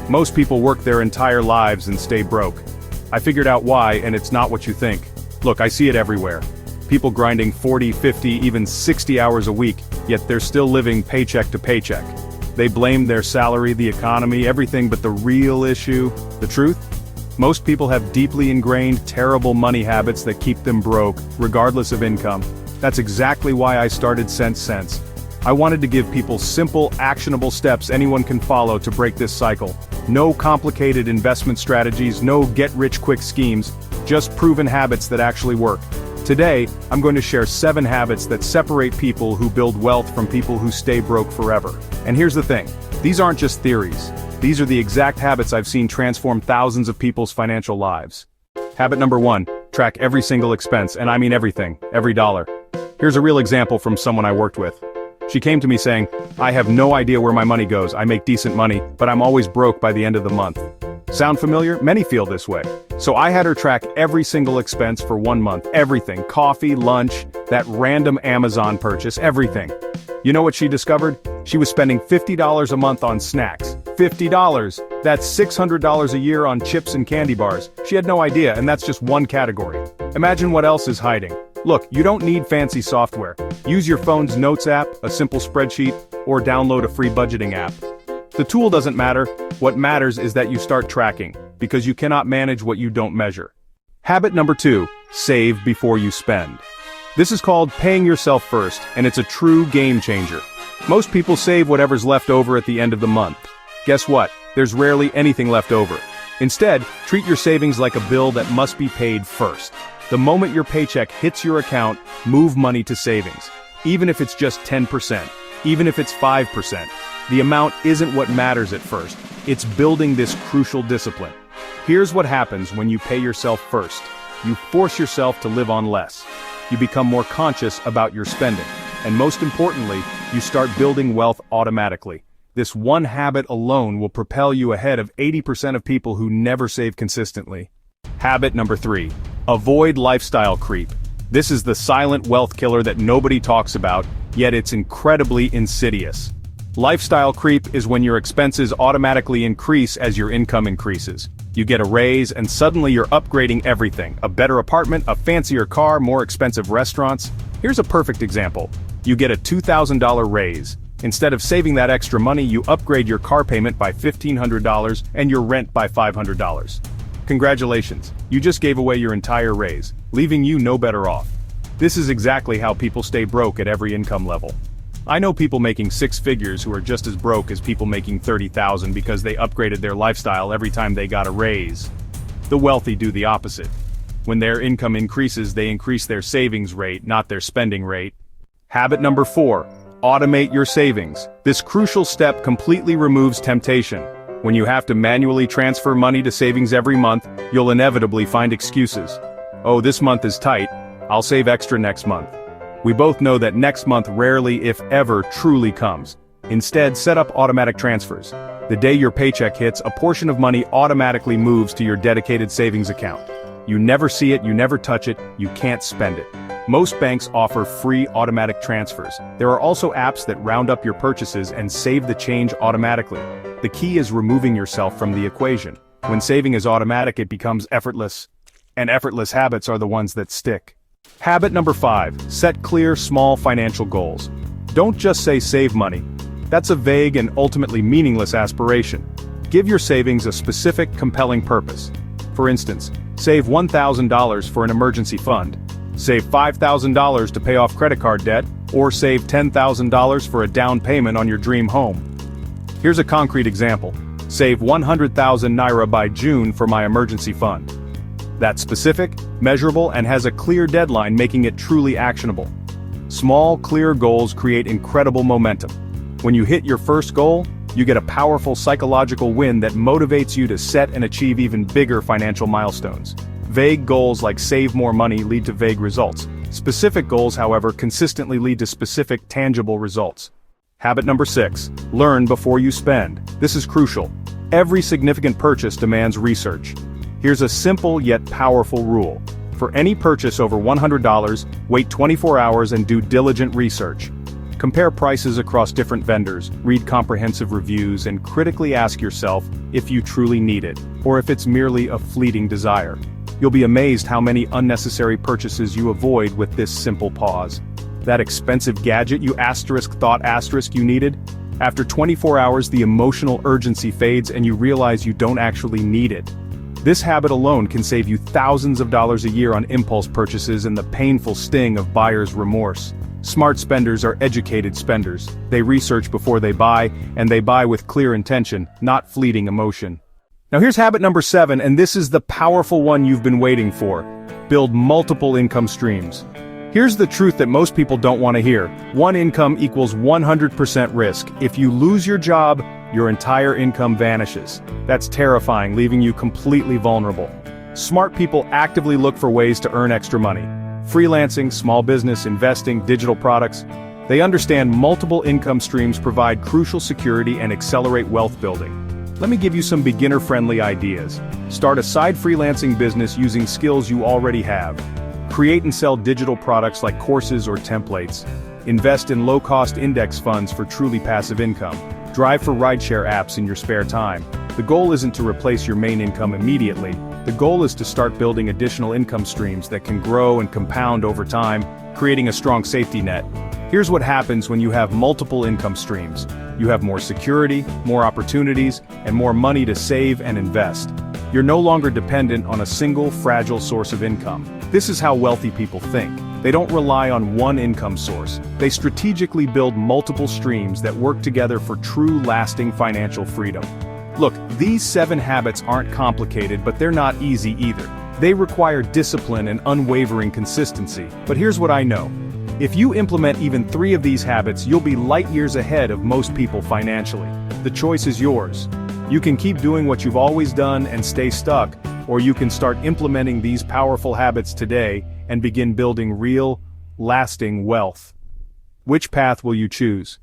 Most people work their entire lives and stay broke. I figured out why, and it's not what you think. Look, I see it everywhere. People grinding 40, 50, even 60 hours a week, yet they're still living paycheck to paycheck. They blame their salary, the economy, everything, but the real issue, the truth? Most people have deeply ingrained, terrible money habits that keep them broke, regardless of income. That's exactly why I started Sense. I wanted to give people simple, actionable steps anyone can follow to break this cycle. No complicated investment strategies, no get-rich-quick schemes, just proven habits that actually work. Today, I'm going to share 7 habits that separate people who build wealth from people who stay broke forever. And here's the thing, these aren't just theories. These are the exact habits I've seen transform thousands of people's financial lives. Habit number 1, track every single expense, and I mean everything, every dollar. Here's a real example from someone I worked with. She came to me saying, "I have no idea where my money goes. I make decent money, but I'm always broke by the end of the month." Sound familiar? Many feel this way. So I had her track every single expense for 1 month. Everything. Coffee, lunch, that random Amazon purchase, everything. You know what she discovered? She was spending $50 a month on snacks. $50! That's $600 a year on chips and candy bars. She had no idea, and that's just one category. Imagine what else is hiding. Look, you don't need fancy software. Use your phone's Notes app, a simple spreadsheet, or download a free budgeting app. The tool doesn't matter. What matters is that you start tracking, because you cannot manage what you don't measure. Habit number 2, save before you spend. This is called paying yourself first, and it's a true game changer. Most people save whatever's left over at the end of the month. Guess what? There's rarely anything left over. Instead, treat your savings like a bill that must be paid first. The moment your paycheck hits your account, move money to savings. Even if it's just 10%, even if it's 5%. The amount isn't what matters at first. It's building this crucial discipline. Here's what happens when you pay yourself first. You force yourself to live on less. You become more conscious about your spending. And most importantly, you start building wealth automatically. This one habit alone will propel you ahead of 80% of people who never save consistently. Habit number 3. Avoid lifestyle creep. This is the silent wealth killer that nobody talks about, yet it's incredibly insidious. Lifestyle creep is when your expenses automatically increase as your income increases. You get a raise and suddenly you're upgrading everything. A better apartment, a fancier car, more expensive restaurants. Here's a perfect example. You get a $2,000 raise. Instead of saving that extra money, you upgrade your car payment by $1,500 and your rent by $500. Congratulations, you just gave away your entire raise, leaving you no better off. This is exactly how people stay broke at every income level. I know people making 6 figures who are just as broke as people making $30,000 because they upgraded their lifestyle every time they got a raise. The wealthy do the opposite. When their income increases, they increase their savings rate, not their spending rate. Habit number 4, automate your savings. This crucial step completely removes temptation. When you have to manually transfer money to savings every month, you'll inevitably find excuses. Oh, this month is tight. I'll save extra next month. We both know that next month rarely, if ever, truly comes. Instead, set up automatic transfers. The day your paycheck hits, a portion of money automatically moves to your dedicated savings account. You never see it, you never touch it, you can't spend it. Most banks offer free automatic transfers. There are also apps that round up your purchases and save the change automatically. The key is removing yourself from the equation. When saving is automatic, it becomes effortless. And effortless habits are the ones that stick. Habit number 5, set clear, small financial goals. Don't just say save money. That's a vague and ultimately meaningless aspiration. Give your savings a specific, compelling purpose. For instance, save $1,000 for an emergency fund. Save $5,000 to pay off credit card debt, or save $10,000 for a down payment on your dream home. Here's a concrete example. Save 100,000 Naira by June for my emergency fund. That's specific, measurable, and has a clear deadline, making it truly actionable. Small, clear goals create incredible momentum. When you hit your first goal, you get a powerful psychological win that motivates you to set and achieve even bigger financial milestones. Vague goals like save more money lead to vague results. Specific goals, however, consistently lead to specific, tangible results. Habit number 6, learn before you spend. This is crucial. Every significant purchase demands research. Here's a simple yet powerful rule. For any purchase over $100, wait 24 hours and do diligent research. Compare prices across different vendors, read comprehensive reviews, and critically ask yourself if you truly need it, or if it's merely a fleeting desire. You'll be amazed how many unnecessary purchases you avoid with this simple pause. That expensive gadget you thought you needed? After 24 hours, the emotional urgency fades and you realize you don't actually need it. This habit alone can save you thousands of dollars a year on impulse purchases and the painful sting of buyer's remorse. Smart spenders are educated spenders. They research before they buy, and they buy with clear intention, not fleeting emotion. Now here's habit number 7, and this is the powerful one you've been waiting for. Build multiple income streams. Here's the truth that most people don't want to hear. One income equals 100% risk. If you lose your job, your entire income vanishes. That's terrifying, leaving you completely vulnerable. Smart people actively look for ways to earn extra money. Freelancing, small business, investing, digital products. They understand multiple income streams provide crucial security and accelerate wealth building. Let me give you some beginner-friendly ideas. Start a side freelancing business using skills you already have. Create and sell digital products like courses or templates. Invest in low-cost index funds for truly passive income. Drive for rideshare apps in your spare time. The goal isn't to replace your main income immediately. The goal is to start building additional income streams that can grow and compound over time, creating a strong safety net. Here's what happens when you have multiple income streams. You have more security, more opportunities, and more money to save and invest. You're no longer dependent on a single fragile source of income. This is how wealthy people think. They don't rely on one income source. They strategically build multiple streams that work together for true lasting financial freedom. Look, these 7 habits aren't complicated, but they're not easy either. They require discipline and unwavering consistency. But here's what I know. If you implement even 3 of these habits, you'll be light years ahead of most people financially. The choice is yours. You can keep doing what you've always done and stay stuck, or you can start implementing these powerful habits today and begin building real, lasting wealth. Which path will you choose?